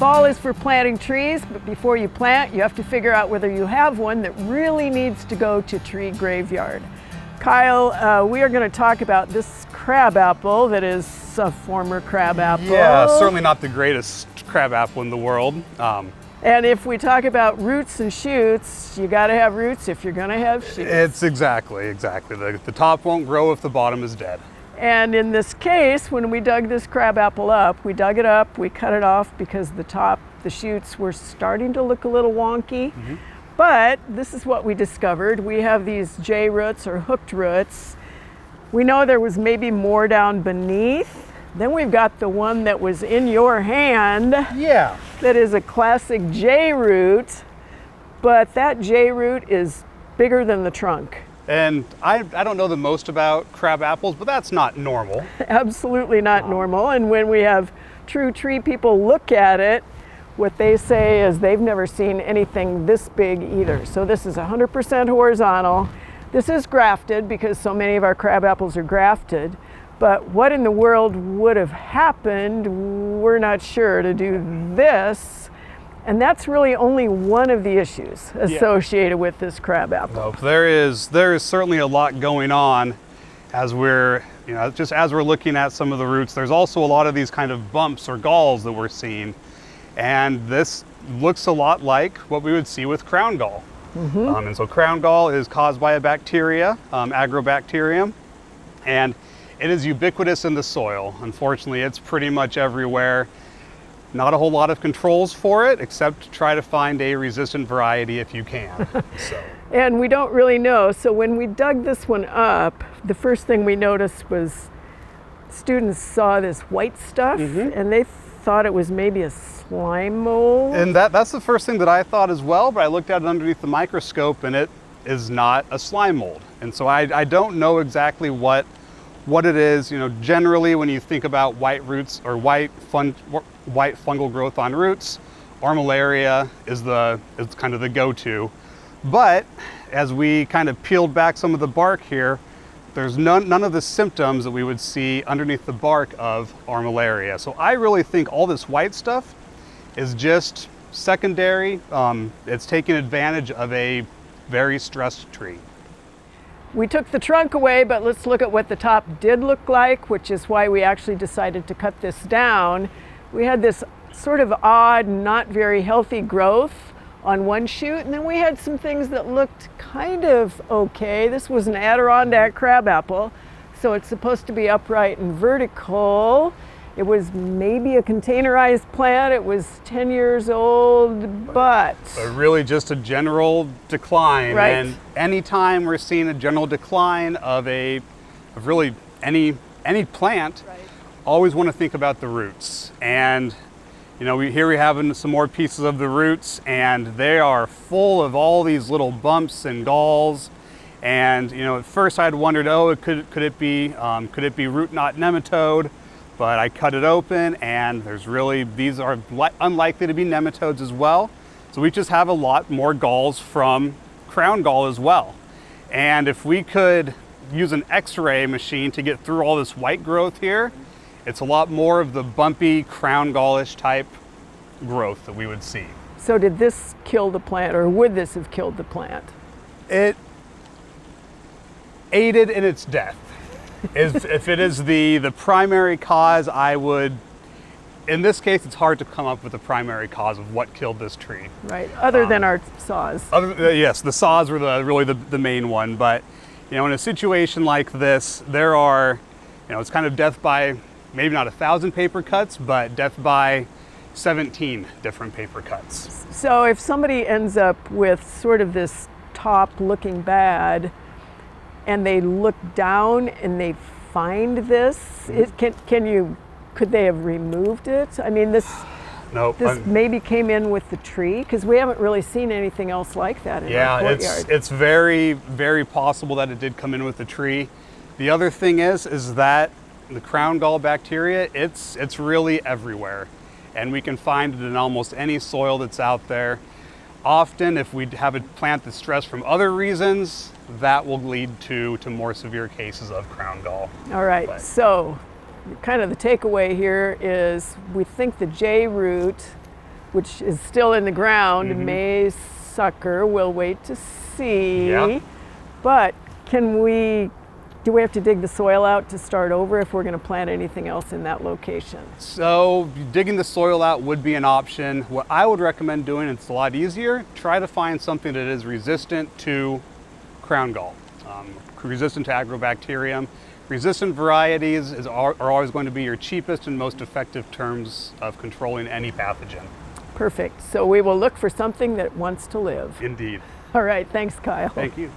Fall is for planting trees, but before you plant, you have to figure out whether you have one that really needs to go to tree graveyard. Kyle, we are going to talk about this crabapple that is a former crabapple. Yeah, certainly not the greatest crabapple in the world. And if we talk about roots and shoots, you got to have roots if you're going to have shoots. It's exactly. The top won't grow if the bottom is dead. And in this case, when we dug this crabapple up, we dug it up, we cut it off because the shoots were starting to look a little wonky. Mm-hmm. But this is what we discovered. We have these J roots or hooked roots. We know there was maybe more down beneath. Then we've got the one that was in your hand. Yeah. That is a classic J root, but that J root is bigger than the trunk. And I don't know the most about crab apples, but that's not normal. Absolutely not normal. And when we have true tree people look at it, what they say is they've never seen anything this big either. So this is 100% horizontal. This is grafted because so many of our crab apples are grafted. But what in the world would have happened, we're not sure, to do this. And that's really only one of the issues associated with this crabapple. Nope. There is certainly a lot going on as we're looking at some of the roots. There's also a lot of these kind of bumps or galls that we're seeing. And this looks a lot like what we would see with crown gall. Mm-hmm. And so crown gall is caused by a bacteria, Agrobacterium, and it is ubiquitous in the soil. Unfortunately, it's pretty much everywhere. Not a whole lot of controls for it, except to try to find a resistant variety if you can. And we don't really know. So when we dug this one up, the first thing we noticed was students saw this white stuff, mm-hmm. and they thought it was maybe a slime mold. And that's the first thing that I thought as well, but I looked at it underneath the microscope and it is not a slime mold. And so I don't know exactly what it is. Generally when you think about white roots or white fungal growth on roots, armillaria is kind of the go-to. But as we kind of peeled back some of the bark here, there's none of the symptoms that we would see underneath the bark of armillaria. So I really think all this white stuff is just secondary. It's taking advantage of a very stressed tree. We took the trunk away, but let's look at what the top did look like, which is why we actually decided to cut this down. We had this sort of odd, not very healthy growth on one shoot, and then we had some things that looked kind of okay. This was an Adirondack crabapple, so it's supposed to be upright and vertical. It was maybe a containerized plant. It was 10 years old, but really just a general decline. Right. And anytime we're seeing a general decline of really any plant, right, always want to think about the roots. And we have some more pieces of the roots, and they are full of all these little bumps and galls. And at first I'd wondered, could it be root knot nematode? But I cut it open, and these are unlikely to be nematodes as well. So we just have a lot more galls from crown gall as well. And if we could use an X-ray machine to get through all this white growth here, it's a lot more of the bumpy crown gallish type growth that we would see. So did this kill the plant, or would this have killed the plant? It aided in its death. If it is the primary cause, I would, in this case, it's hard to come up with a primary cause of what killed this tree. Right, other than our saws. Yes, the saws were really the main one, but in a situation like this, there are, it's kind of death by maybe not 1,000 paper cuts, but death by 17 different paper cuts. So if somebody ends up with sort of this top looking bad, and they look down and they find this, could they have removed it? I mean, this maybe came in with the tree, because we haven't really seen anything else like that in our courtyard. It's very, very possible that it did come in with the tree. The other thing is that the crown gall bacteria, it's really everywhere, and we can find it in almost any soil that's out there. Often, if we have a plant that's stressed from other reasons, that will lead to more severe cases of crown gall. All right, so kind of the takeaway here is we think the J root which is still in the ground, may sucker. We'll wait to see. Yep. But do we have to dig the soil out to start over if we're going to plant anything else in that location? So digging the soil out would be an option. What I would recommend doing, it's a lot easier, try to find something that is resistant to crown gall, resistant to agrobacterium. Resistant varieties are always going to be your cheapest and most effective terms of controlling any pathogen. Perfect. So we will look for something that wants to live. Indeed. All right. Thanks, Kyle. Thank you.